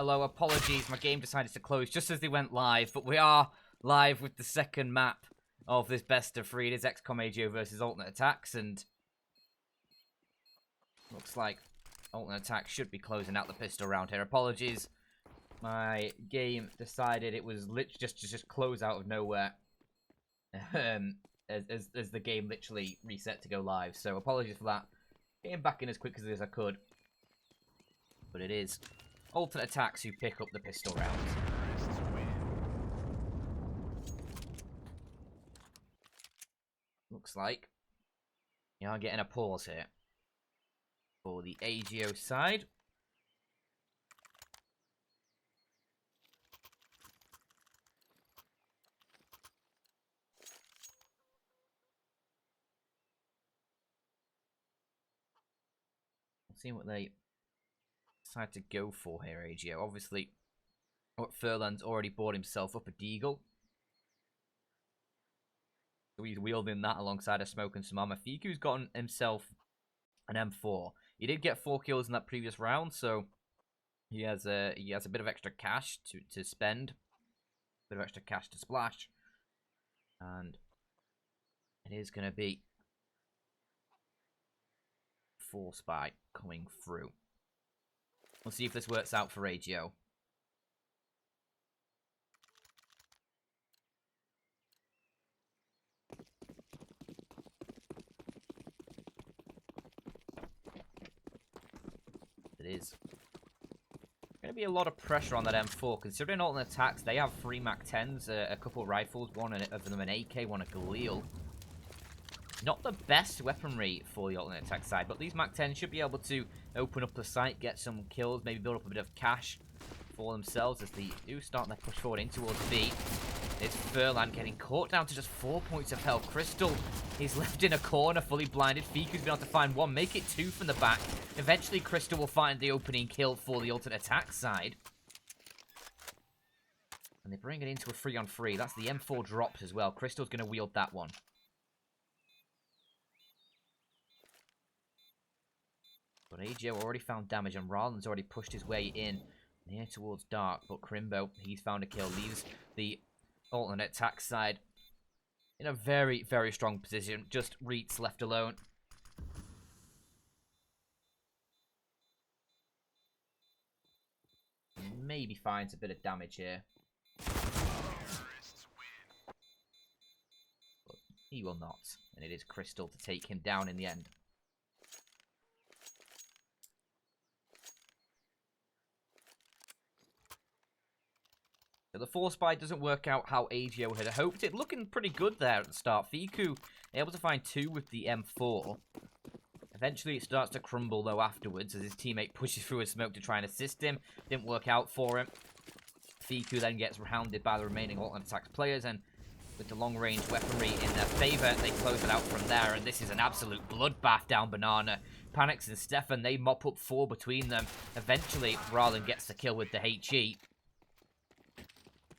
Hello, apologies. My game decided to close just as they went live, but we are live with the second map of this best of 3. It is XCOM AGO versus Alternate Attax, and looks like Alternate Attax should be closing out the pistol round here. Apologies. My game decided it was literally just close out of nowhere. As the game literally reset to go live. So apologies for that. Getting back in as quick as I could. But it is Alternate Attax who pick up the pistol rounds. Looks like you are getting a pause here for the AGO side. See what they decide to go for here, AGO. Obviously, Furlan's already bought himself up a Deagle. So he's wielding that alongside a smoke and some armor. Fiku's gotten himself an M4. He did get 4 kills in that previous round, so he has a bit of extra cash to spend. A bit of extra cash to splash. And it is going to be 4 spy coming through. We'll see if this works out for AGO. It is going to be a lot of pressure on that M4, considering Alternate Attax, they have 3 MAC-10s, a couple rifles, one of them an AK, one a Galil. Not the best weaponry for the Alternate Attax side, but these MAC-10s should be able to open up the site, get some kills, maybe build up a bit of cash for themselves as they do start their push forward in towards B. It's Furlan getting caught down to just 4 points of health. Crystal is left in a corner, fully blinded. Fiku's been able to find 1, make it 2 from the back. Eventually, Crystal will find the opening kill for the Alternate Attax side. And they bring it into a 3-on-3. That's the M4 dropped as well. Crystal's going to wield that one. But AGO already found damage, and Ralen's already pushed his way in near towards Dark. But Crimbo, he's found a kill, leaves the Alternate Attax side in a very, very strong position. Just Reitz left alone. Maybe finds a bit of damage here. But he will not. And it is Crystal to take him down in the end. So the 4 spy doesn't work out how AGO had hoped. It looking pretty good there at the start. Fiku able to find 2 with the M4. Eventually it starts to crumble though afterwards as his teammate pushes through a smoke to try and assist him. Didn't work out for him. Fiku then gets rounded by the remaining Alternate Attax players, and with the long range weaponry in their favour, they close it out from there, and this is an absolute bloodbath down Banana. Panics and Stefan, they mop up 4 between them. Eventually Ralen gets the kill with the HE.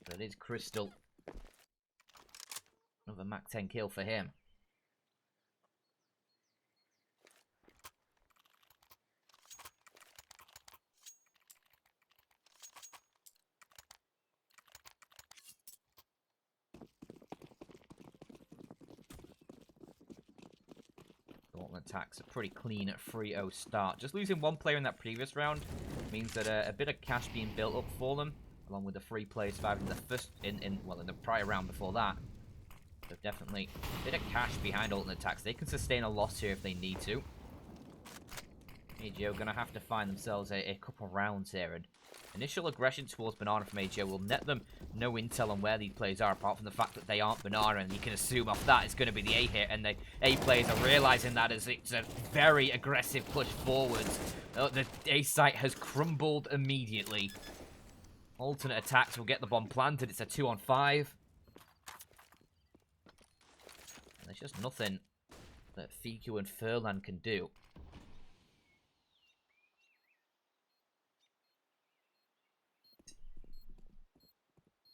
But it is Crystal. Another MAC-10 kill for him. Alternate Attax a pretty clean 3-0 start. Just losing 1 player in that previous round means that a bit of cash being built up for them, along with the 3 players surviving the first in the prior round before that. So definitely a bit of cash behind Alternate Attax. They can sustain a loss here if they need to. AGO gonna have to find themselves a couple rounds here, and initial aggression towards Banana from AGO will net them no intel on where these players are, apart from the fact that they aren't Banana, and you can assume off that it's going to be the A hit, and the A players are realizing that as it's a very aggressive push forwards. The A site has crumbled immediately. Alternate Attax will get the bomb planted. It's a 2-on-5. And there's just nothing that Fiku and Furlan can do.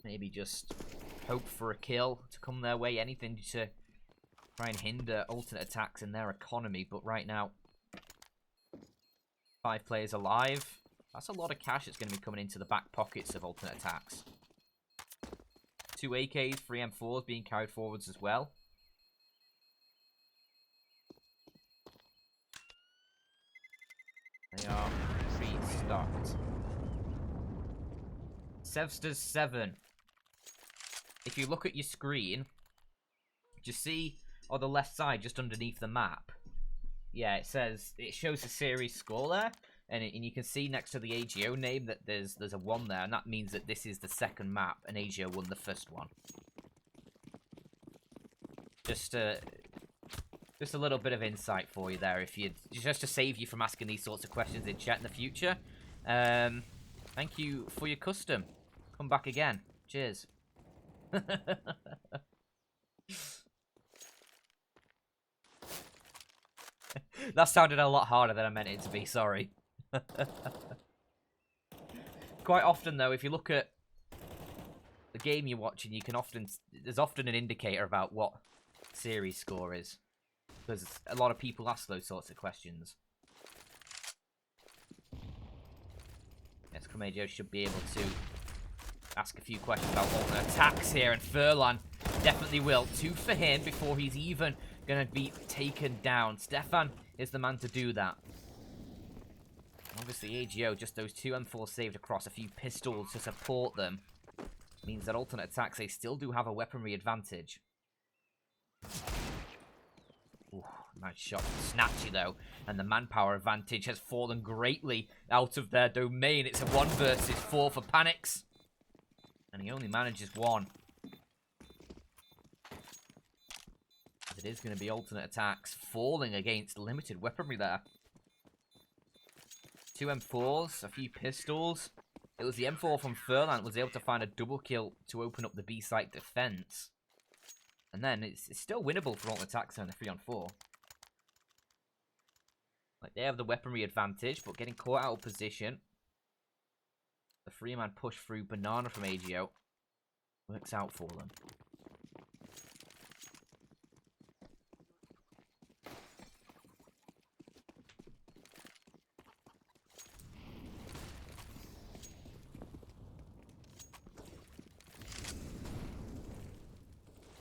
Maybe just hope for a kill to come their way. Anything to try and hinder Alternate Attax in their economy. But right now, 5 players alive. That's a lot of cash that's going to be coming into the back pockets of Alternate Attacks. 2 AKs, 3 M4s being carried forwards as well. They are pre-stocked. Sevsters 7. If you look at your screen, do you see on the left side, just underneath the map? Yeah, it shows the series score there, and you can see next to the AGO name that there's a 1 there, and that means that this is the second map, and AGO won the first one. Just a little bit of insight for you there, just to save you from asking these sorts of questions in chat in the future. Thank you for your custom. Come back again. Cheers. That sounded a lot harder than I meant it to be, sorry. Quite often, though, if you look at the game you're watching, there's often an indicator about what series score is. Because a lot of people ask those sorts of questions. Yes, Cremadio should be able to ask a few questions about Alternate Attacks here, and Furlan definitely will. 2 for him before he's even going to be taken down. Stefan is the man to do that. Obviously, AGO, just those 2 M4 saved across, a few pistols to support them, means that Alternate Attacks, they still do have a weaponry advantage. Ooh, nice shot from Snatchy, though. And the manpower advantage has fallen greatly out of their domain. It's a 1 versus 4 for Panics. And he only manages 1. It is going to be Alternate Attacks falling against limited weaponry there. 2 M4s, a few pistols. It was the M4 from Furlan was able to find a double kill to open up the B-site defense. And then it's still winnable for Alternate Attacks on a 3-on-4. Like, they have the weaponry advantage, but getting caught out of position. The 3-man push through Banana from AGO works out for them.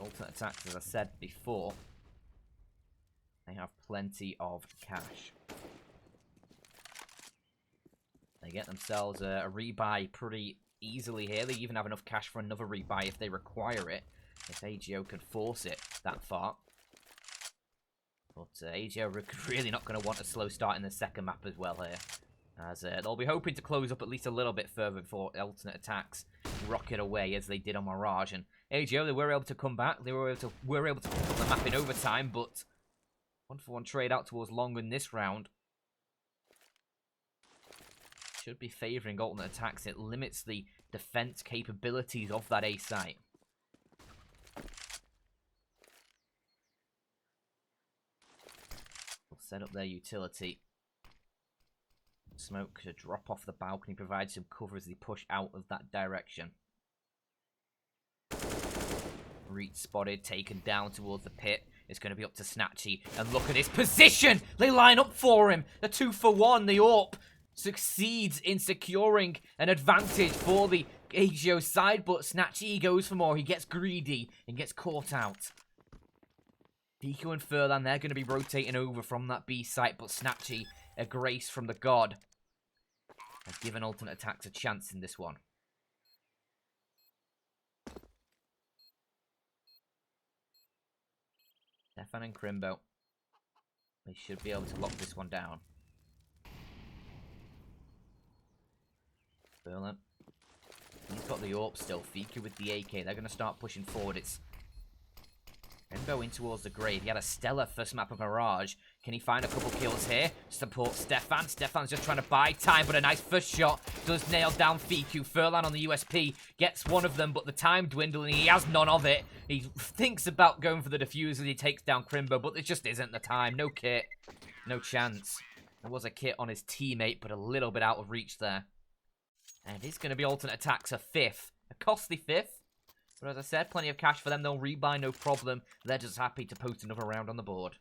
Alternate Attacks, as I said before, they have plenty of cash. They get themselves a rebuy pretty easily here. They even have enough cash for another rebuy if they require it, if AGO can force it that far. But AGO are really not going to want a slow start in the second map as well here, as they'll be hoping to close up at least a little bit further before Alternate Attacks rocket away as they did on Mirage. And AGO, they were able to come back. They were able to pick up the map in overtime, but 1-for-1 trade out towards Long in this round should be favouring Alternate Attacks. It limits the defense capabilities of that A site. They'll set up their utility. Smoke to drop off the balcony, provide some cover as they push out of that direction. Reach spotted, taken down towards the pit. It's going to be up to Snatchy. And look at his position! They line up for him! The 2-for-1, the AWP succeeds in securing an advantage for the AGO side, but Snatchy goes for more. He gets greedy and gets caught out. Deco and Furlan, they're going to be rotating over from that B site, but Snatchy, a grace from the god, has given Alternate Attacks a chance in this one. Stefan and Crimbo, they should be able to lock this one down. Furlan, he's got the AWP still. Fika with the AK, they're going to start pushing forward. It's Crimbo in towards the grave. He had a stellar first map of Mirage. Can he find a couple kills here? Support Stefan. Stefan's just trying to buy time, but a nice first shot does nail down Fiku. Furlan on the USP gets one of them, but the time dwindling. He has none of it. He thinks about going for the defuse as he takes down Crimbo, but it just isn't the time. No kit. No chance. There was a kit on his teammate, but a little bit out of reach there. And it's going to be Alternate Attacks, a 5th. A costly 5th. But as I said, plenty of cash for them. They'll rebuy, no problem. They're just happy to post another round on the board.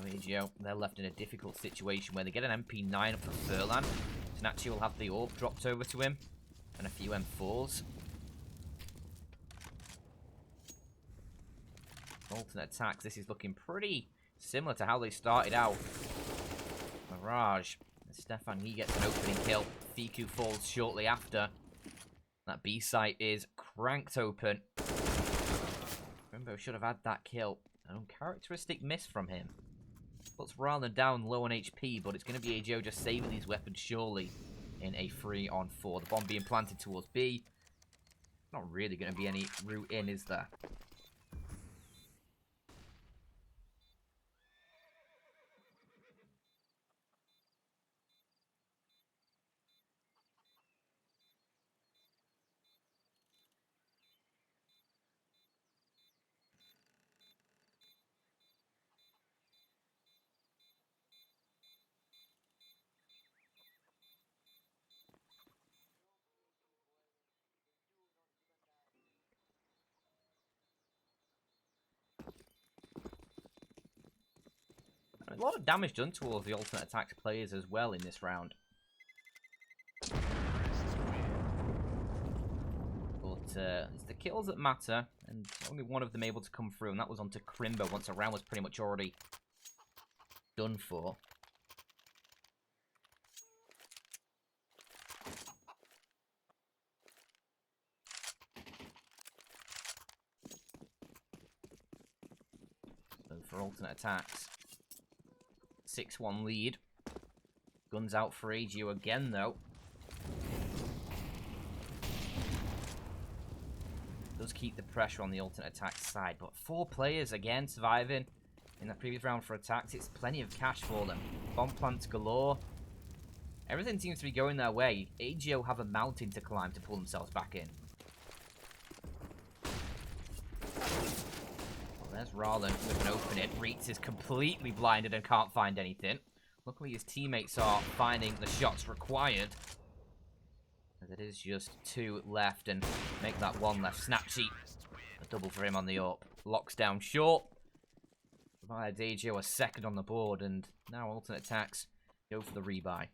AGO, they're left in a difficult situation where they get an MP9 up for Furlan. Snatchy will have the orb dropped over to him, and a few M4s. Alternate attacks, this is looking pretty similar to how they started out. Mirage, Stefan, he gets an opening kill. Fiku falls shortly after. That B site is cranked open. Rimbo should have had that kill. An uncharacteristic miss from him. Puts Rana down low on HP, but it's going to be AGO just saving these weapons surely in a 3-on-4. The bomb being planted towards B. Not really going to be any route in, is there? A lot of damage done towards the alternate attacks players as well in this round. But it's the kills that matter, and only one of them able to come through, and that was onto Crimbo once the round was pretty much already done for. So for alternate attacks, 6-1 lead. Guns out for AGO again, though. Does keep the pressure on the alternate attack side, but 4 players again surviving in the previous round for attacks. It's plenty of cash for them. Bomb plants galore. Everything seems to be going their way. AGO have a mountain to climb to pull themselves back in. There's Rarlan with an opening. Reitz is completely blinded and can't find anything. Luckily his teammates are finding the shots required. As it is just 2 left and make that 1 left. Snapsheet. A double for him on the up. Locks down short. Provides AGO a second on the board, and now alternate attacks go for the rebuy.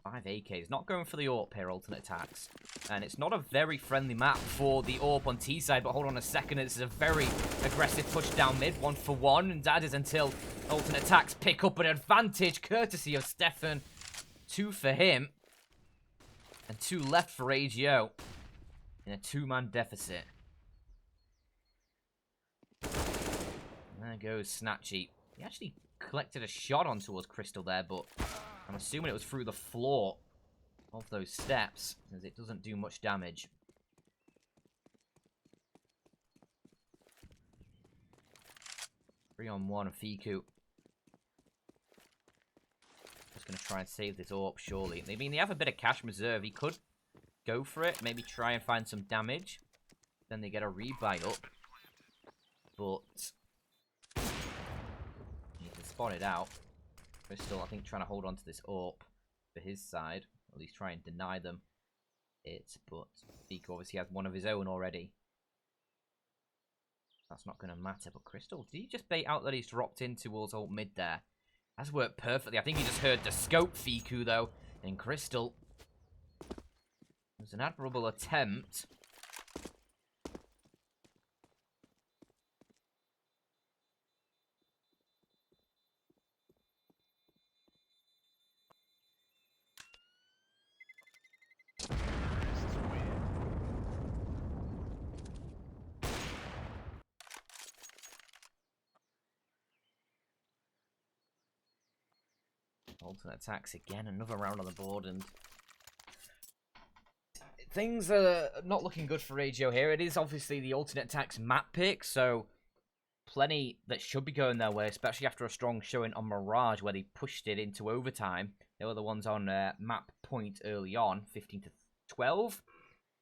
5 AKs. Not going for the AWP here, alternate attacks. And it's not a very friendly map for the AWP on T side, but hold on a second. This is a very aggressive push down mid, 1-for-1. And that is until alternate attacks pick up an advantage, courtesy of Stefan. 2 for him. And 2 left for AGO. In a 2-man deficit. And there goes Snatchy. He actually collected a shot on towards Crystal there, but I'm assuming it was through the floor of those steps, as it doesn't do much damage. Three on one of Fiku. Just going to try and save this AWP, surely. I mean, they have a bit of cash reserve. He could go for it, maybe try and find some damage. Then they get a rebuy up. But you can spot it out. Crystal, I think, trying to hold on to this AWP for his side. Or at least try and deny them it. But Fiku obviously has one of his own already. That's not going to matter. But Crystal, did he just bait out that he's dropped in towards ult mid there? That's worked perfectly. I think he just heard the scope Fiku, though. And Crystal. It was an admirable attempt. Alternate attacks again, another round on the board, and things are not looking good for AGO here. It is obviously the alternate attacks map pick, so plenty that should be going their way, especially after a strong showing on Mirage where they pushed it into overtime. They were the ones on map point early on, 15-12.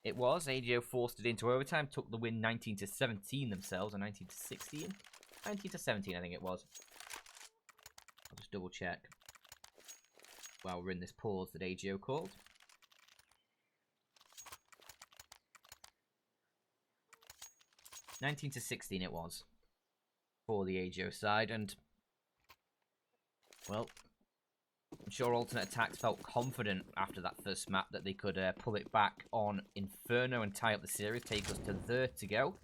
It was. AGO forced it into overtime, took the win 19-17 themselves, or 19-16? 19-17, I think it was. I'll just double check while we're in this pause that AGO called. (19-16) it was for the AGO side, and well, I'm sure Alternate Attacks felt confident after that first map that they could pull it back on Inferno and tie up the series, take us to there to go,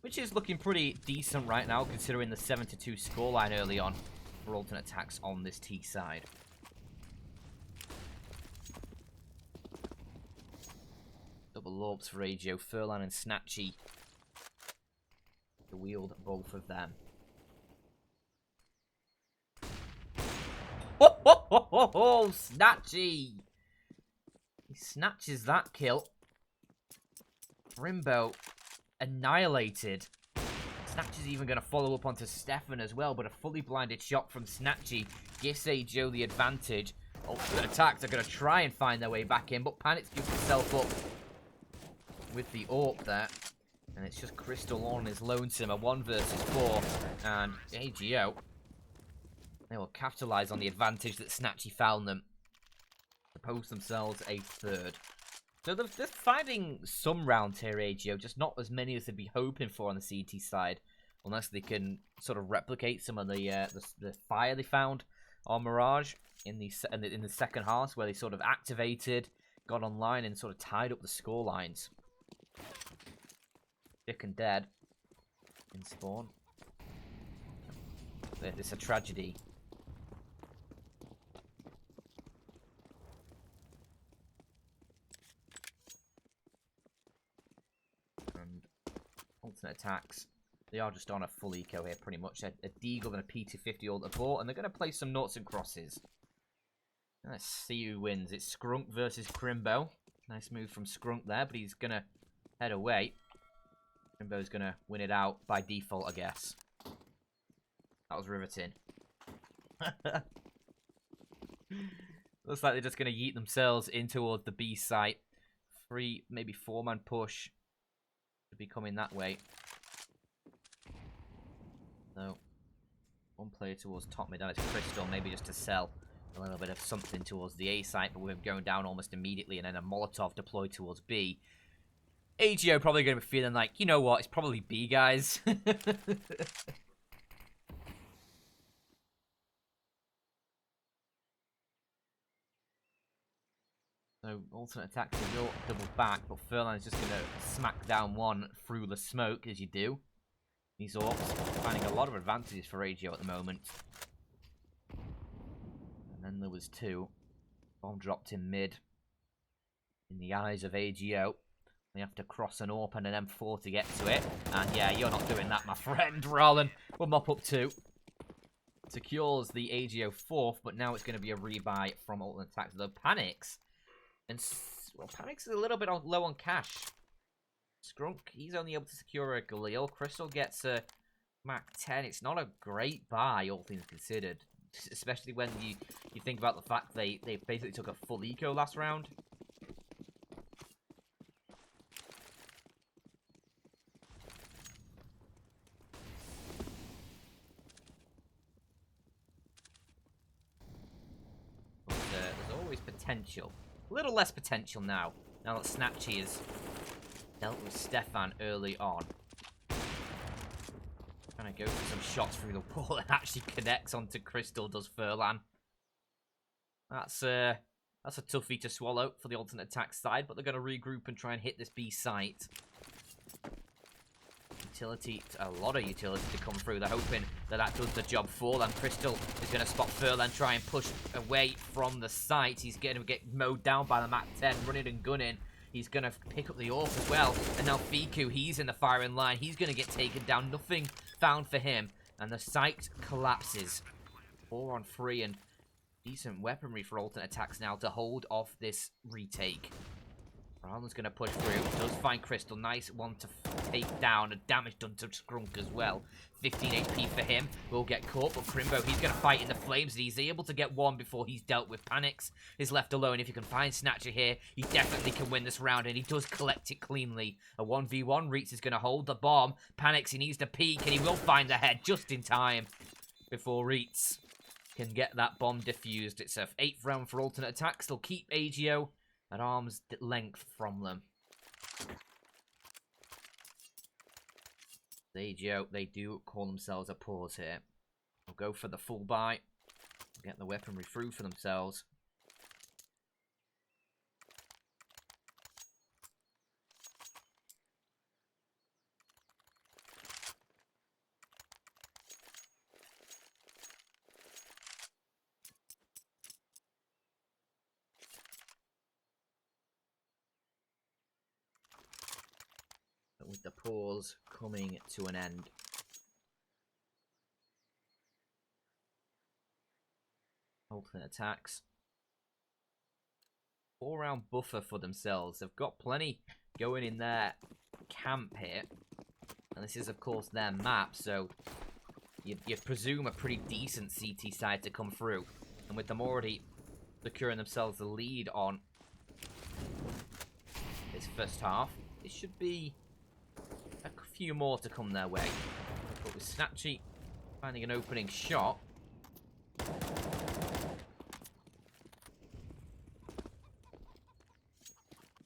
which is looking pretty decent right now considering the 7-2 scoreline early on for Alternate Attacks on this T side. Double orbs for AGO, Furlan and Snatchy to wield both of them. Ho ho ho ho ho! Snatchy! He snatches that kill. Rimbo annihilated. Snatchy's even going to follow up onto Stefan as well, but a fully blinded shot from Snatchy gives AGO the advantage. Alternate Attacks are going to try and find their way back in, but Panic's gives himself up with the AWP there. And it's just Crystal on his lonesome, a 1 versus 4, and AGO, they will capitalise on the advantage that Snatchy found them to post themselves a third. So they're finding some rounds here, AGO, just not as many as they'd be hoping for on the CT side, unless they can sort of replicate some of the fire they found on Mirage in the second half, where they sort of activated, got online, and sort of tied up the score lines. Dick and dead in spawn. It's a tragedy. And Alternate Attacks, they are just on a full eco here pretty much. A Deagle and a P250 all aboard, and they're going to play some noughts and crosses. Let's see who wins. It's Skrunk versus Crimbo. Nice move from Skrunk there, but he's going to head away. Crimbo's going to win it out by default, I guess. That was riveting. Looks like they're just going to yeet themselves in towards the B site. 3, maybe 4-man push to be coming that way. So, one player towards top mid, and it's Crystal, maybe just to sell a little bit of something towards the A site, but with him going down almost immediately, and then a Molotov deployed towards B. AGO probably going to be feeling like, you know what, it's probably B, guys. So, Alternate Attacks will double back, but Furlan's just going to smack down one through the smoke, as you do. These orcs finding a lot of advantages for AGO at the moment. And then there was 2. Bomb dropped in mid. In the eyes of AGO. They have to cross an AWP and an M4 to get to it. And yeah, you're not doing that, my friend. Roland will mop up 2. Secures the AGO 4th, but now it's going to be a rebuy from Alternate Attacks. The Panics. And, well, Panics is a little bit low on cash. Skrunk, he's only able to secure a Galil. Crystal gets a Mac 10. It's not a great buy, all things considered. Especially when you think about the fact they basically took a full eco last round. But there's always potential. A little less potential now that Snatchy has dealt with Stefan early on. Trying to go for some shots through the wall and actually connects onto Crystal, does Furlan. That's a toughie to swallow for the Alternate Attack side, but they're going to regroup and try and hit this B site. Utility, a lot of utility to come through. They're hoping that does the job for them. Crystal is going to spot Furlan, try and push away from the site. He's going to get mowed down by the Mac 10, running and gunning. He's going to pick up the AWP as well. And now Fiku, he's in the firing line. He's going to get taken down. Nothing found for him. And the site collapses. 4 on 3 and decent weaponry for Alternate Attacks now to hold off this retake. Roland's going to push through. Does find Crystal. Nice one to take down. And damage done to Skrunk as well. 15 HP for him. Will get caught, but Crimbo, he's going to fight in the flames. He's able to get one before he's dealt with Panics. He's left alone. If you can find Snatcher here, he definitely can win this round, and he does collect it cleanly. A 1v1. Reitz is going to hold the bomb. Panics, he needs to peek, and he will find the head just in time before Reitz can get that bomb defused. It's a 8th round for alternate attacks. They'll keep AGO at arm's length from them. AGO, they do call themselves a pause here. They'll go for the full buy. Get the weaponry through for themselves. With the pause coming to an end. Alternate attacks. 4-round buffer for themselves. They've got plenty going in their camp here. And this is, of course, their map, so you'd presume a pretty decent CT side to come through. And with them already securing themselves the lead on this first half, it should be a few more to come their way. But with Snatchy finding an opening shot.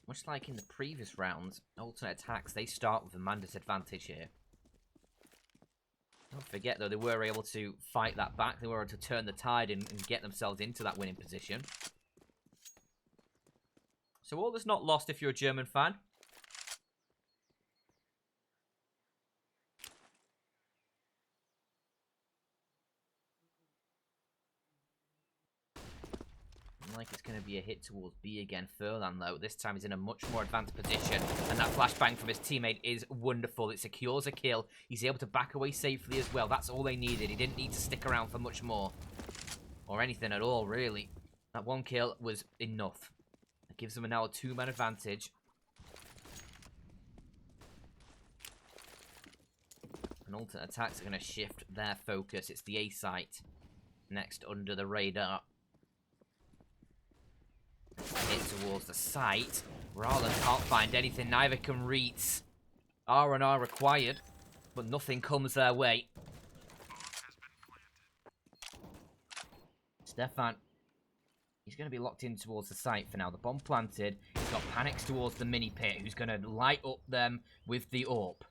Much like in the previous rounds, alternate attacks, they start with a mandate advantage here. Don't forget, though, they were able to fight that back. They were able to turn the tide and get themselves into that winning position. So all is not lost if you're a German fan. Like it's going to be a hit towards B again. Furlan, though, this time he's in a much more advanced position, and that flashbang from his teammate is wonderful. It secures a kill. He's able to back away safely as well. That's all they needed. He didn't need to stick around for much more, or anything at all, really. That one kill was enough. It gives them now a 2-man advantage. And alternate attacks are going to shift their focus. It's the A site next under the radar. Hit towards the site. Rallen can't find anything, neither can Reitz. R&R required, but nothing comes their way. Stefan, he's going to be locked in towards the site for now. The bomb planted. He's got panics towards the mini pit, who's going to light up them with the AWP.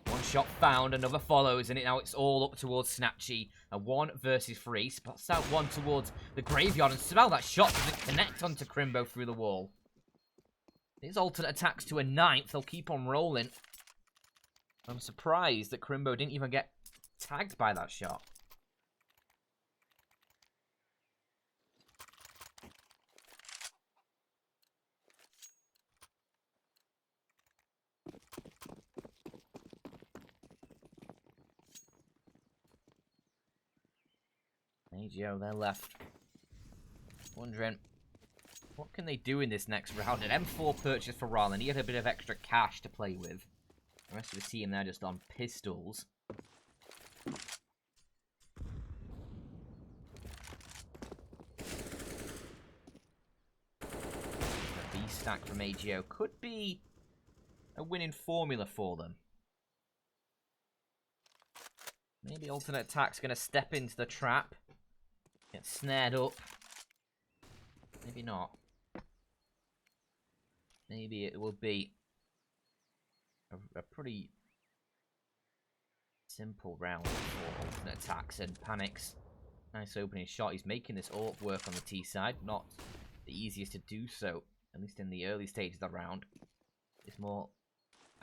One shot found, another follows, and now it's all up towards Snatchy. A 1 versus 3. Spots out one towards the graveyard, and smell that shot doesn't connect onto Crimbo through the wall. His alternate attacks to a 9th. They'll keep on rolling. I'm surprised that Crimbo didn't even get tagged by that shot. AGO, they're left. Wondering, what can they do in this next round? An M4 purchase for Rallen. He had a bit of extra cash to play with. The rest of the team, they're just on pistols. A B stack from AGO could be a winning formula for them. Maybe alternate attack's going to step into the trap. Get snared up. Maybe not. Maybe it will be a pretty simple round for alternate attacks and panics. Nice opening shot. He's making this AWP work on the T side. Not the easiest to do so, at least in the early stages of the round. It's more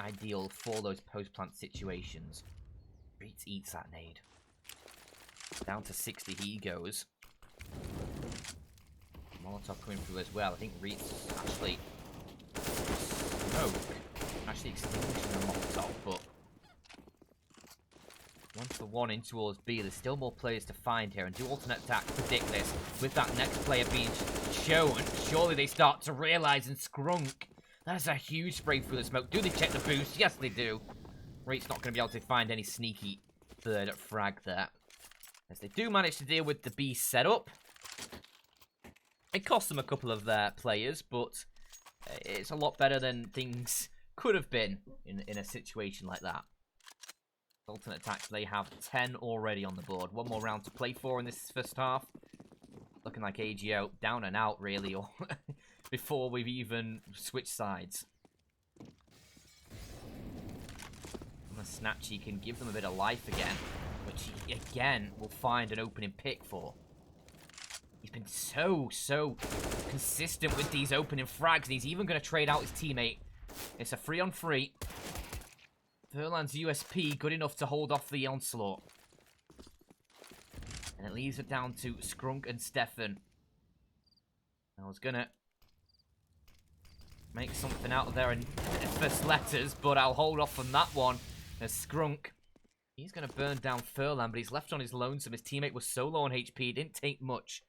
ideal for those post-plant situations. Reitz eats that nade. Down to 60 he goes. Molotov coming through as well. I think Reitz actually extinguishing the Molotov, but 1-for-1 in towards B. There's still more players to find here, and do alternate attack predict this with that next player being shown. Surely they start to realise and scrunk. That's a huge spray through the smoke. Do they check the boost? Yes, they do. Reitz not going to be able to find any sneaky third frag there. As they do manage to deal with the B setup. It cost them a couple of their players, but it's a lot better than things could have been in a situation like that. Ultimate Attacks, they have 10 already on the board. One more round to play for in this first half. Looking like AGO down and out, really, or before we've even switched sides. On a snatch, he can give them a bit of life again, which he, again, will find an opening pick for. He's been so consistent with these opening frags, and he's even going to trade out his teammate. It's a 3-on-3. Furlan's USP good enough to hold off the onslaught. And it leaves it down to Skrunk and Stefan. I was going to make something out of there in first letters, but I'll hold off on that one. As Skrunk, he's going to burn down Furlan, but he's left on his lonesome. His teammate was so low on HP, it didn't take much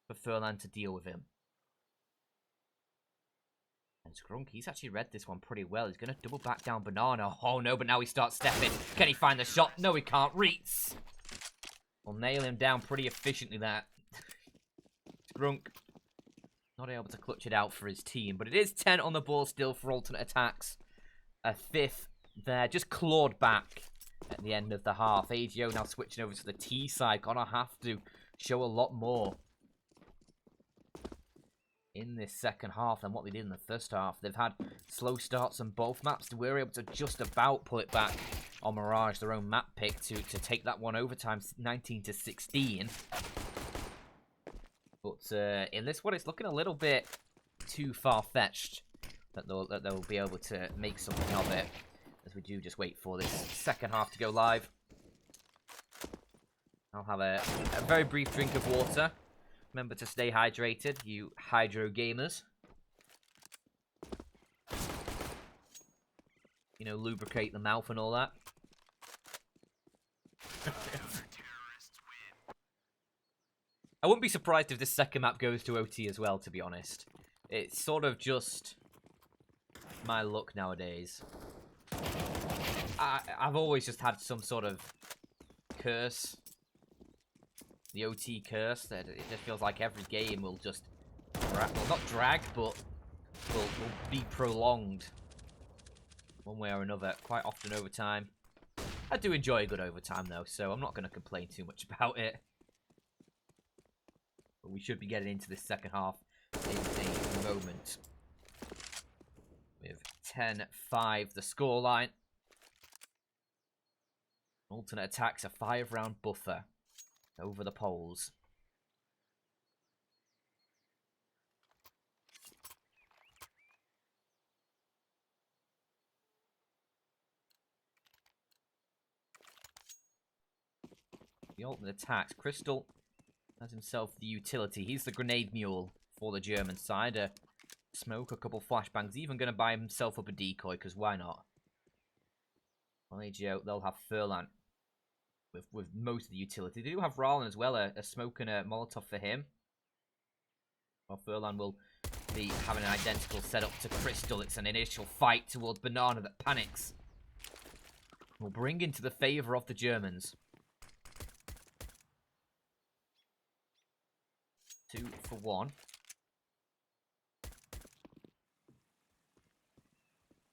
for Furlan to deal with him. And Skrunk, he's actually read this one pretty well. He's going to double back down Banana. Oh no, but now he starts stepping. Can he find the shot? No, he can't. Reets will nail him down pretty efficiently there. Skrunk not able to clutch it out for his team, but it is 10 on the ball still for Ultimate Attacks. A 5th there, just clawed back at the end of the half. AGO now switching over to the T side. Gonna have to show a lot more in this second half than what they did in the first half. They've had slow starts on both maps. They were able to just about pull it back on Mirage, their own map pick, to take that one overtime, 19-16. But in this one, it's looking a little bit too far-fetched that they'll be able to make something of it, as we do just wait for this second half to go live. I'll have a very brief drink of water. Remember to stay hydrated, you hydro gamers. You know, lubricate the mouth and all that. I wouldn't be surprised if this second map goes to OT as well, to be honest. It's sort of just my luck nowadays. I've always just had some sort of curse. The OT curse, that it just feels like every game will just, well, not drag, but will be prolonged one way or another, quite often overtime. I do enjoy a good overtime though, so I'm not going to complain too much about it. But we should be getting into this second half in a moment. With 10-5 the scoreline. Alternate Attacks, a 5-round buffer over the poles. The Ultimate Attacks, Crystal has himself the utility. He's the grenade mule for the German side. Smoke, a couple flashbangs. Even going to buy himself up a decoy, because why not? Well, AGO, they'll have Furlan with most of the utility. They do have Rallen as well, a smoke and a Molotov for him. Well, Furlan will be having an identical setup to Crystal. It's an initial fight towards Banana that panics. Will bring into the favour of the Germans. 2 for 1.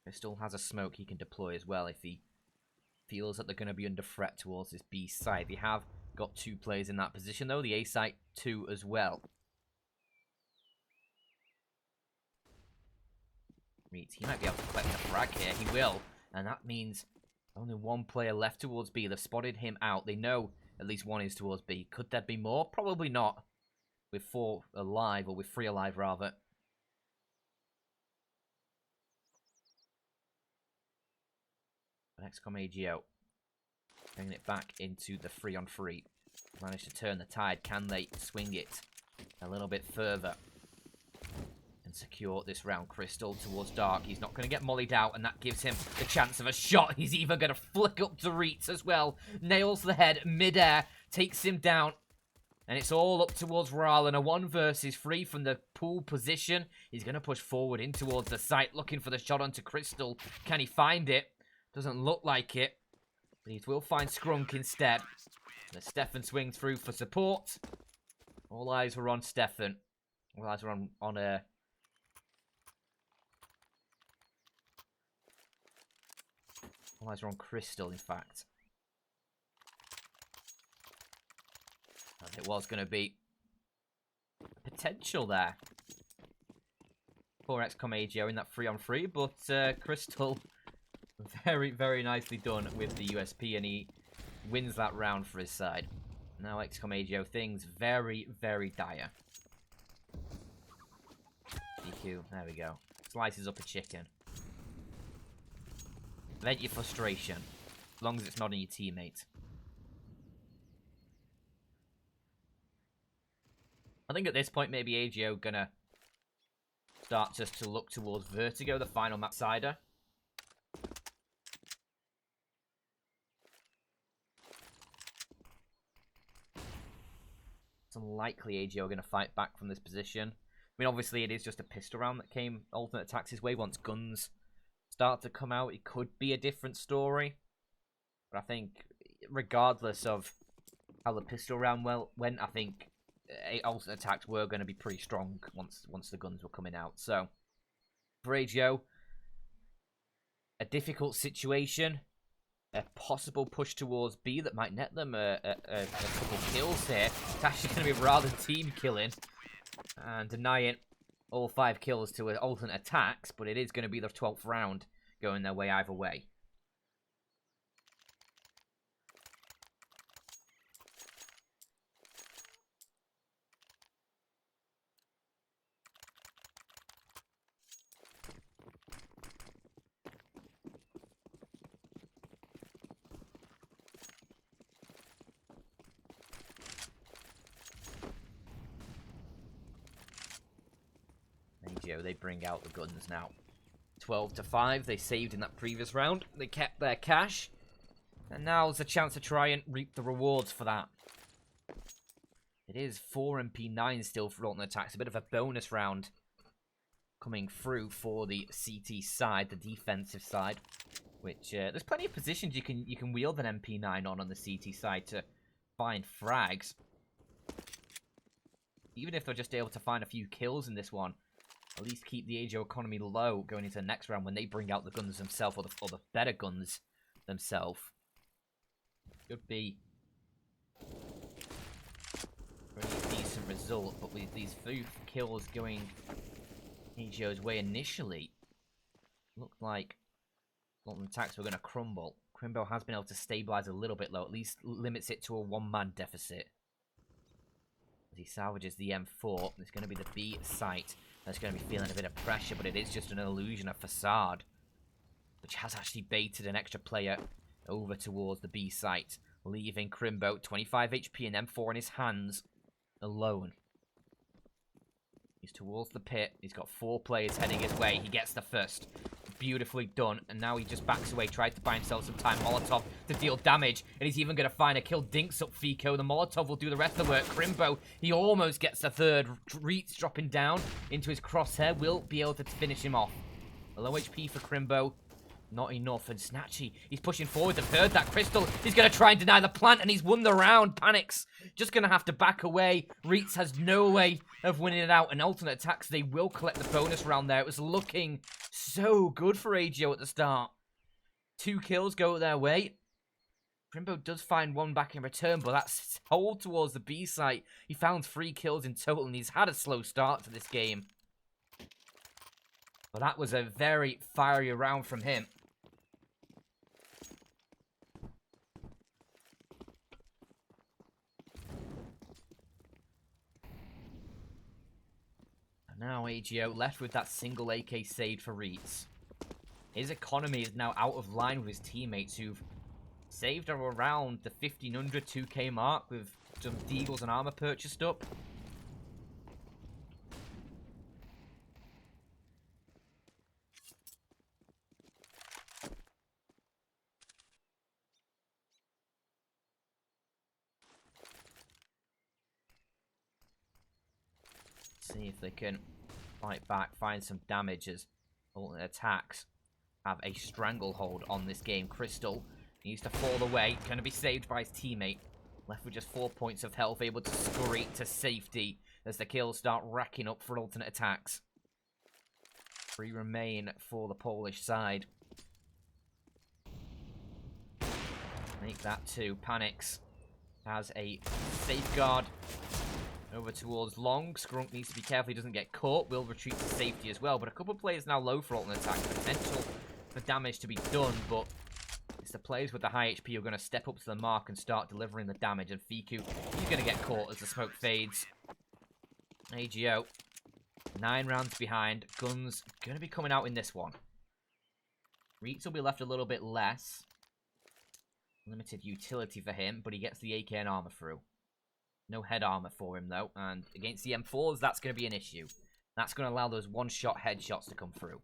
Crystal has a smoke he can deploy as well if he feels that they're going to be under threat towards this B side. They have got 2 players in that position though, the A site 2 as well. He might be able to collect a frag here, he will, and that means only 1 player left towards B. They've spotted him out, they know at least 1 is towards B. Could there be more? Probably not. With 4 alive, or with 3 alive rather. XCOM AGO. Bringing it back into the 3-on-3. Managed to turn the tide. Can they swing it a little bit further? And secure this round. Crystal towards Dark. He's not going to get mollied out, and that gives him the chance of a shot. He's even going to flick up to Reets as well. Nails the head mid-air. Takes him down. And it's all up towards Rallen. A 1 versus 3 from the pool position. He's going to push forward in towards the site, looking for the shot onto Crystal. Can he find it? Doesn't look like it. But he will find Skrunk instead. And Stefan swings through for support. All eyes were on Stefan. All eyes were on all eyes were on Crystal, in fact. There was going to be potential there for XCOM AGO in that 3-on-3, but Crystal, very, very nicely done with the USP, and he wins that round for his side. Now XCOM AGO, things very, very dire. DQ, there we go. Slices up a chicken. Vent your frustration, as long as it's not in your teammate. I think at this point, maybe AGO gonna start just to look towards Vertigo, the final map sider. It's unlikely AGO are going to fight back from this position. I mean, obviously, it is just a pistol round that came Alternate Attacks' way. Once guns start to come out, it could be a different story. But I think, regardless of how the pistol round went, I think Alternate Attacks were going to be pretty strong once the guns were coming out. So, for AGO, a difficult situation. A possible push towards B that might net them a couple kills here. It's actually going to be rather team killing and denying all 5 kills to Alternate Attacks, but it is going to be the 12th round going their way either way. They bring out the guns now. 12-5. They saved in that previous round. They kept their cash. And now's a chance to try and reap the rewards for that. It is 4 MP9 still for Alternate Attacks. A bit of a bonus round coming through for the CT side, the defensive side. Which, there's plenty of positions you can wield an MP9 on the CT side to find frags. Even if they're just able to find a few kills in this one. At least keep the AGO economy low going into the next round when they bring out the guns themselves, or the better guns themselves. Should be a pretty decent result, but with these few kills going AGO's way initially, looked like Alternate Attacks were going to crumble. Crimbo has been able to stabilize a little bit low, at least limits it to a 1-man deficit. As he salvages the M4, it's going to be the B site that's going to be feeling a bit of pressure, but it is just an illusion, a facade, which has actually baited an extra player over towards the B site, leaving Crimbo 25 HP and M4 in his hands, alone. He's towards the pit. He's got 4 players heading his way. He gets the first. Beautifully done. And now he just backs away, tries to buy himself some time. Molotov to deal damage. And he's even going to find a kill. Dinks up Fico. The Molotov will do the rest of the work. Crimbo, he almost gets the third. Reeds dropping down into his crosshair. Will be able to finish him off. A low HP for Crimbo. Not enough. And Snatchy, he's pushing forward. They've heard that. Crystal, he's going to try and deny the plant, and he's won the round. Panics. Just going to have to back away. Reeds has no way of winning it out. And Alternate Attacks, they will collect the bonus round there. It was looking so good for AGO at the start. 2 kills go their way. Crimbo does find 1 back in return, but that's hold towards the B site. He found 3 kills in total, and he's had a slow start to this game. But that was a very fiery round from him. Now AGO left with that single AK saved for Reeds. His economy is now out of line with his teammates who've saved around the 1500 2k mark with some deagles and armor purchased up. See if they can fight back, find some damage as Alternate Attacks have a stranglehold on this game. Crystal needs to fall away, going to be saved by his teammate. Left with just 4 points of health, able to scurry to safety as the kills start racking up for Alternate Attacks. 3 remain for the Polish side. Make that 2. Panics. Has a safeguard over towards Long. Skrunk needs to be careful he doesn't get caught. Will retreat to safety as well. But a couple of players now low for alternate attack. Potential for damage to be done, but it's the players with the high HP who are going to step up to the mark and start delivering the damage. And Fiku, he's going to get caught as the smoke fades. AGO, 9 rounds behind. Guns going to be coming out in this one. Reitz will be left a little bit less. Limited utility for him, but he gets the AK and armor through. No head armor for him, though. And against the M4s, that's going to be an issue. That's going to allow those one-shot headshots to come through.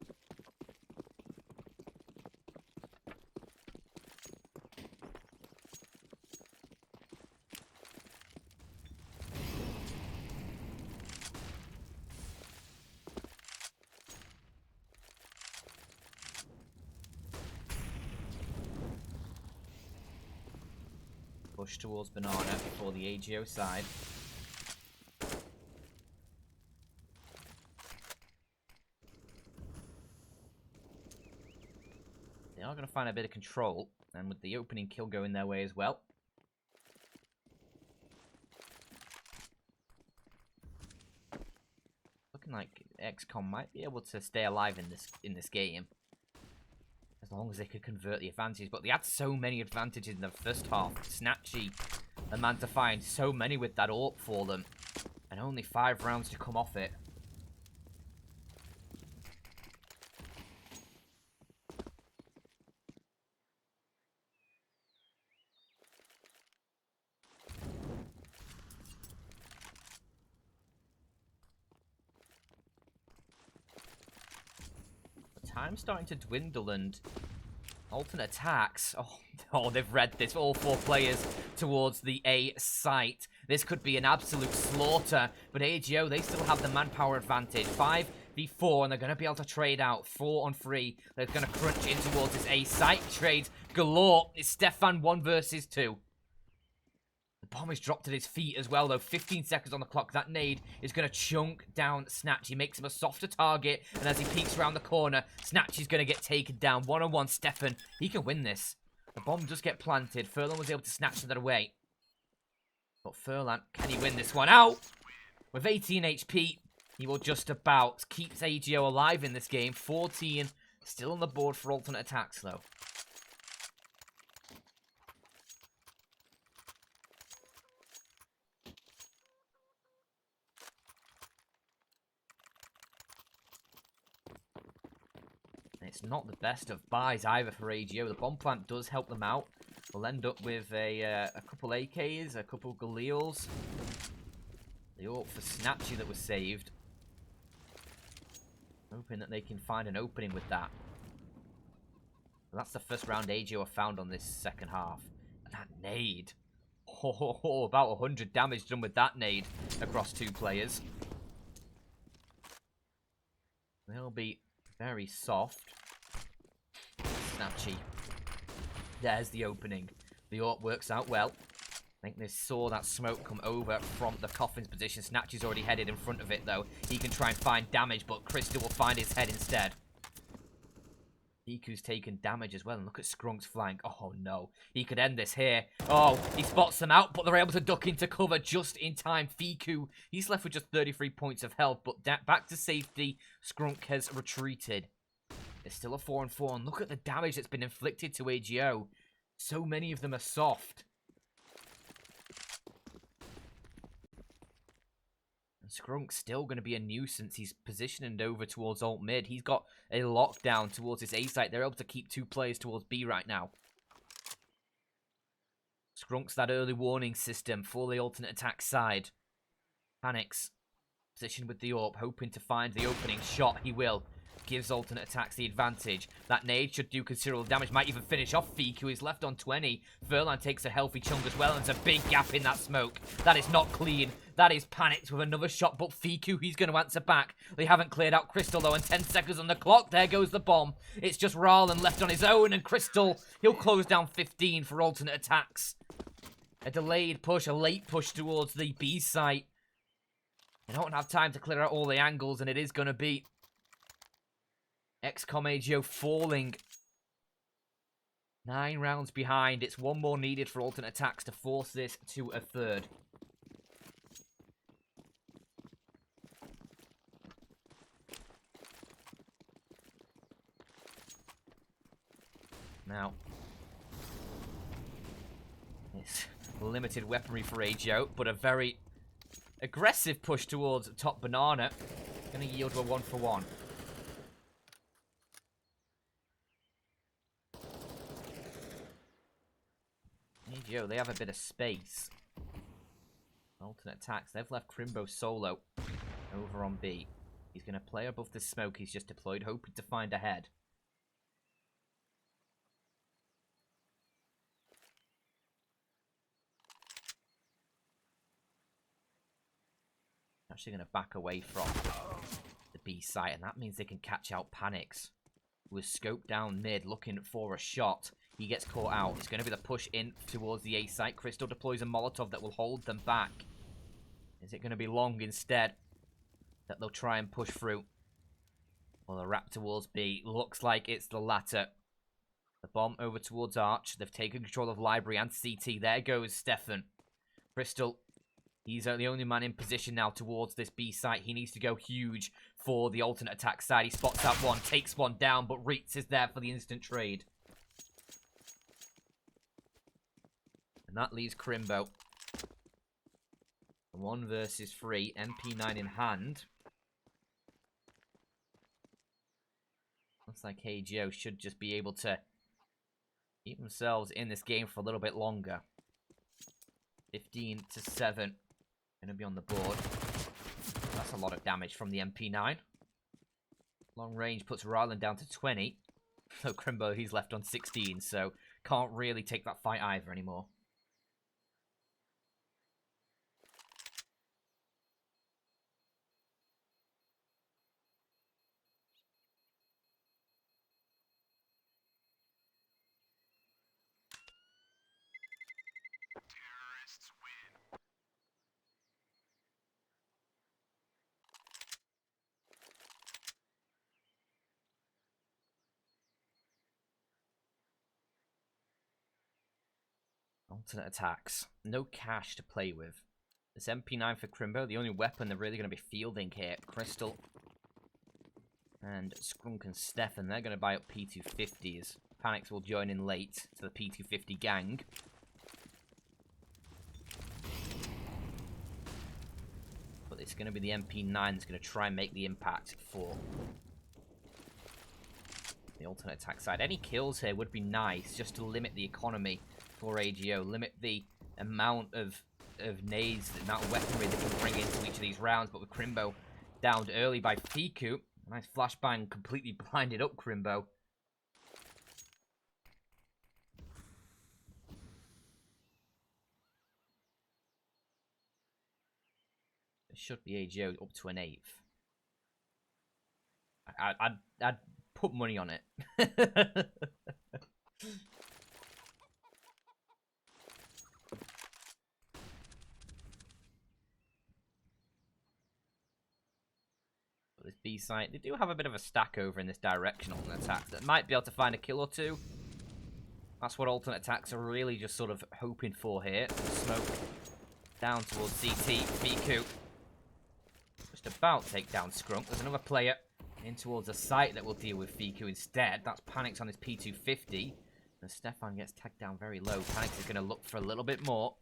Push towards Banana before the AGO side. They are going to find a bit of control, and with the opening kill going their way as well. Looking like XCOM might be able to stay alive in this game. As long as they could convert the advantage. But they had so many advantages in the first half. Snatchy, the man to find so many with that AWP for them. And only 5 rounds to come off it. Time's starting to dwindle, and alternate attacks. Oh, they've read this. All 4 players towards the A site. This could be an absolute slaughter, but AGO, they still have the manpower advantage. 5v4, and they're going to be able to trade out 4 on 3. They're going to crunch in towards this A site. Trades galore. It's Stefan 1 versus 2. The bomb is dropped at his feet as well, though. 15 seconds on the clock. That nade is going to chunk down Snatch. He makes him a softer target, and as he peeks around the corner, Snatch is going to get taken down. 1-on-1, Stefan. He can win this. The bomb does get planted. Furlan was able to snatch that away. But Furlan, can he win this one out? With 18 HP, he will just about keeps AGO alive in this game. 14 still on the board for alternate attacks, though. It's not the best of buys either for AGO. The bomb plant does help them out. We'll end up with a couple AKs, a couple Galils. The AWP for Snatchy that was saved. Hoping that they can find an opening with that. Well, that's the first round AGO have found on this second half. And that nade. About 100 damage done with that nade across 2 players. They'll be very soft. Snatchy. There's the opening. The AWP works out well. I think they saw that smoke come over from the coffin's position. Snatchy's already headed in front of it, though. He can try and find damage, but Crystal will find his head instead. Iku's taken damage as well, and look at Skrunk's flank. Oh, no. He could end this here. Oh, he spots them out, but they're able to duck into cover just in time. Fiku, he's left with just 33 points of health, but back to safety. Skrunk has retreated. It's still a 4-on-4, and look at the damage that's been inflicted to AGO. So many of them are soft. And Skrunk's still going to be a nuisance. He's positioned over towards alt mid. He's got a lockdown towards his A site. They're able to keep 2 players towards B right now. Skrunk's that early warning system for the alternate attack side. Panics. Positioned with the AWP, hoping to find the opening shot. He will. Gives alternate attacks the advantage. That nade should do considerable damage. Might even finish off Fiku. He's left on 20. Furlan takes a healthy chunk as well. And there's a big gap in that smoke. That is not clean. That is panicked with another shot. But Fiku, he's going to answer back. They haven't cleared out Crystal, though. And 10 seconds on the clock. There goes the bomb. It's just Rarlan left on his own. And Crystal, he'll close down 15 for alternate attacks. A delayed push. A late push towards the B site. They don't have time to clear out all the angles. And it is going to be XCOM AGO falling 9 rounds behind. It's one more needed for alternate attacks to force this to a third. Now, it's limited weaponry for AGO, but a very aggressive push towards top banana. Going to yield to a 1-for-1. AGO, they have a bit of space. Alternate attacks. They've left Crimbo solo over on B. He's going to play above the smoke he's just deployed, hoping to find a head. Actually going to back away from the B site, and that means they can catch out Panics, who is scoped down mid, looking for a shot. He gets caught out. It's going to be the push in towards the A site. Crystal deploys a Molotov that will hold them back. Is it going to be long instead that they'll try and push through? Well, the wrap towards B. Looks like it's the latter. The bomb over towards Arch. They've taken control of Library and CT. There goes Stefan. Crystal, he's the only man in position now towards this B site. He needs to go huge for the alternate attack side. He spots out one, takes one down, but Reitz is there for the instant trade. And that leaves Crimbo. 1 versus 3, MP9 in hand. Looks like AGO should just be able to keep themselves in this game for a little bit longer. 15-7. Going to be on the board. That's a lot of damage from the MP9. Long range puts Ryland down to 20. So Crimbo, he's left on 16, so can't really take that fight either anymore. Alternate attacks. No cash to play with. This MP9 for Crimbo, the only weapon they're really going to be fielding here. Crystal and Skrunk and Stefan, they're going to buy up P250s. Panics will join in late to the P250 gang. But it's going to be the MP9 that's going to try and make the impact for the alternate attack side. Any kills here would be nice, just to limit the economy for AGO, limit the amount of nades, the amount of weaponry they can bring into each of these rounds. But with Crimbo downed early by Fiku, a nice flashbang completely blinded up Crimbo. It should be AGO up to an 8th. I'd put money on it. This B site, they do have a bit of a stack over in this direction on attack that might be able to find a kill or two. That's what alternate attacks are really just sort of hoping for here. Smoke down towards CT. Fiku just about to take down Skrunk. There's another player in towards a site that will deal with Fiku instead. That's Panics on his P250. And Stefan gets tagged down very low. Panics is going to look for a little bit more.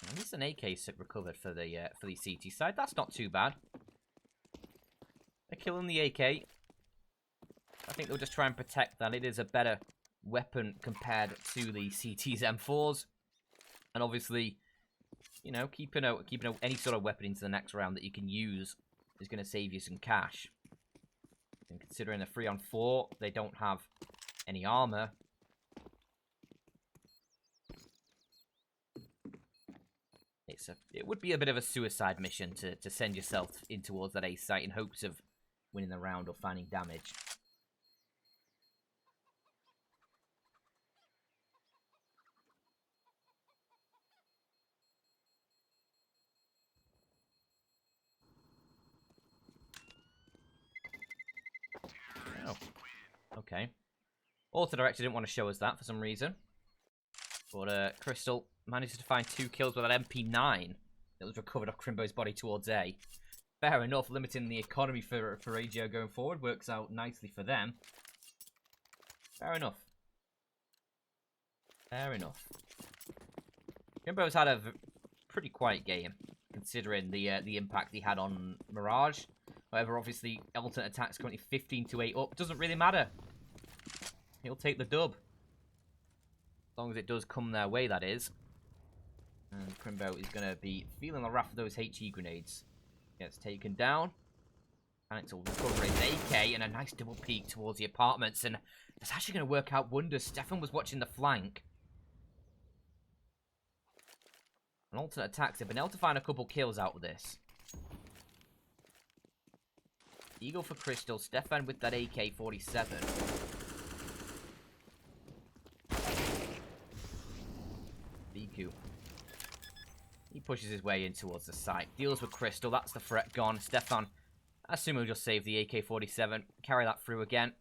At least an AK recovered for the CT side. That's not too bad. They're killing the AK. I think they'll just try and protect that. It is a better weapon compared to the CT's M4s. And obviously, you know, keeping any sort of weapon into the next round that you can use is going to save you some cash. And considering the 3-on-4, they don't have any armor. It would be a bit of a suicide mission to send yourself in towards that A site in hopes of winning the round or finding damage. Oh, okay. Auto Director didn't want to show us that for some reason. But Crystal managed to find 2 kills with that MP9 that was recovered off Crimbo's body towards A. Fair enough, limiting the economy for AGO going forward works out nicely for them. Fair enough. Fair enough. Crimbo's had a pretty quiet game, considering the impact he had on Mirage. However, obviously, Alternate Attack's currently 15-8 up. Doesn't really matter. He'll take the dub. As long as it does come their way, that is. And Crimbo is going to be feeling the wrath of those HE grenades. Gets taken down. And it's a recovery AK and a nice double peek towards the apartments. And that's actually going to work out wonders. Stefan was watching the flank. And Alternate Attacks have been able to find a couple kills out of this. Eagle for Crystal. Stefan with that AK-47. BQ. He pushes his way in towards the site. Deals with Crystal. That's the threat gone. Stefan, I assume he'll just save the AK-47. Carry that through again.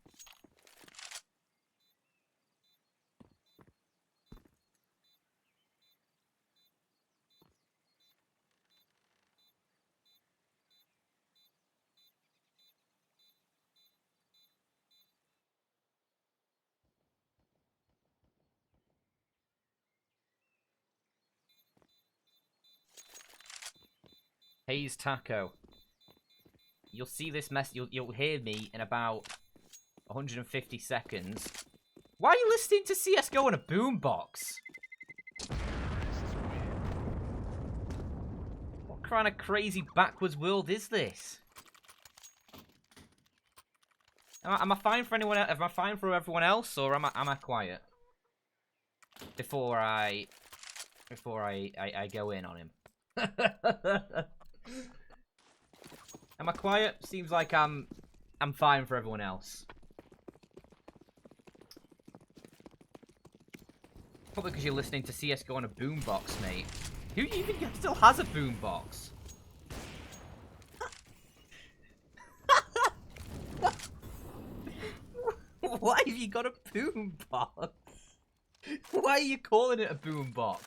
Hayes Taco. You'll see this mess. You'll hear me in about 150 seconds. Why are you listening to CS:GO on a boombox? What kind of crazy backwards world is this? Am I fine for anyone else? Am I fine for everyone else, or am I quiet? Before I go in on him. Am I quiet? Seems like I'm fine for everyone else. Probably because you're listening to CS:GO on a boombox, mate. Who even still has a boombox? Why have you got a boombox? Why are you calling it a boombox?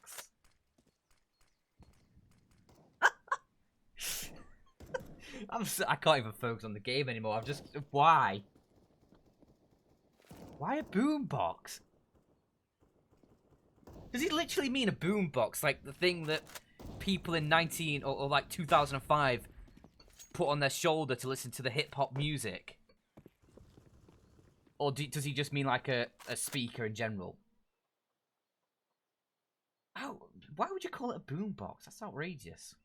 I can't even focus on the game anymore. Why? Why a boombox? Does he literally mean a boombox? Like the thing that people in 19 or like 2005 put on their shoulder to listen to the hip-hop music? Or does he just mean like a speaker in general? Oh, why would you call it a boombox? That's outrageous.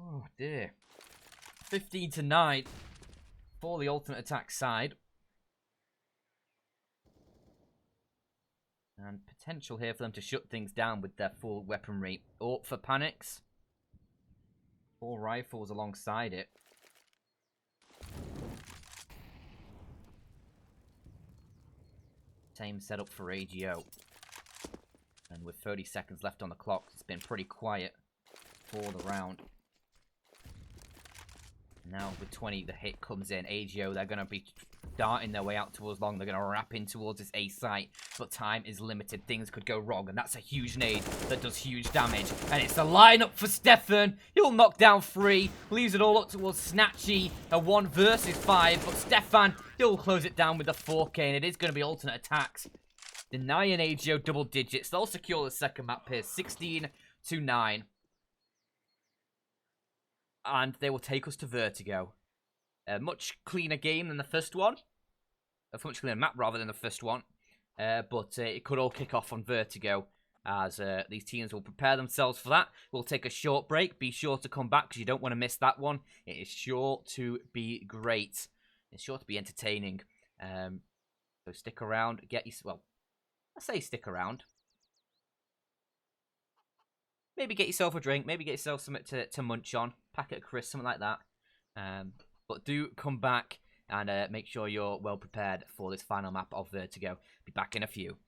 Oh dear. 15-9 for the Alternate Attack side. And potential here for them to shut things down with their full weaponry. Up for Panics. 4 rifles alongside it. Same setup for AGO. And with 30 seconds left on the clock, it's been pretty quiet for the round. Now with 20, the hit comes in. AGO, they're going to be darting their way out towards long. They're going to wrap in towards this A site. But time is limited. Things could go wrong. And that's a huge nade that does huge damage. And it's the lineup for Stefan. He'll knock down 3. Leaves it all up towards Snatchy. A 1 versus 5. But Stefan, he'll close it down with the 4K. And it is going to be Alternate Attacks. Denying AGO double digits. They'll secure the second map here. 16-9. And they will take us to Vertigo. A much cleaner game than the first one. A much cleaner map, rather, than the first one. But it could all kick off on Vertigo. As these teams will prepare themselves for that. We'll take a short break. Be sure to come back, because you don't want to miss that one. It is sure to be great. It's sure to be entertaining. So stick around. Well, I say stick around. Maybe get yourself a drink. Maybe get yourself something to munch on. Packet of crisps, something like that. But do come back and make sure you're well prepared for this final map of Vertigo. Be back in a few.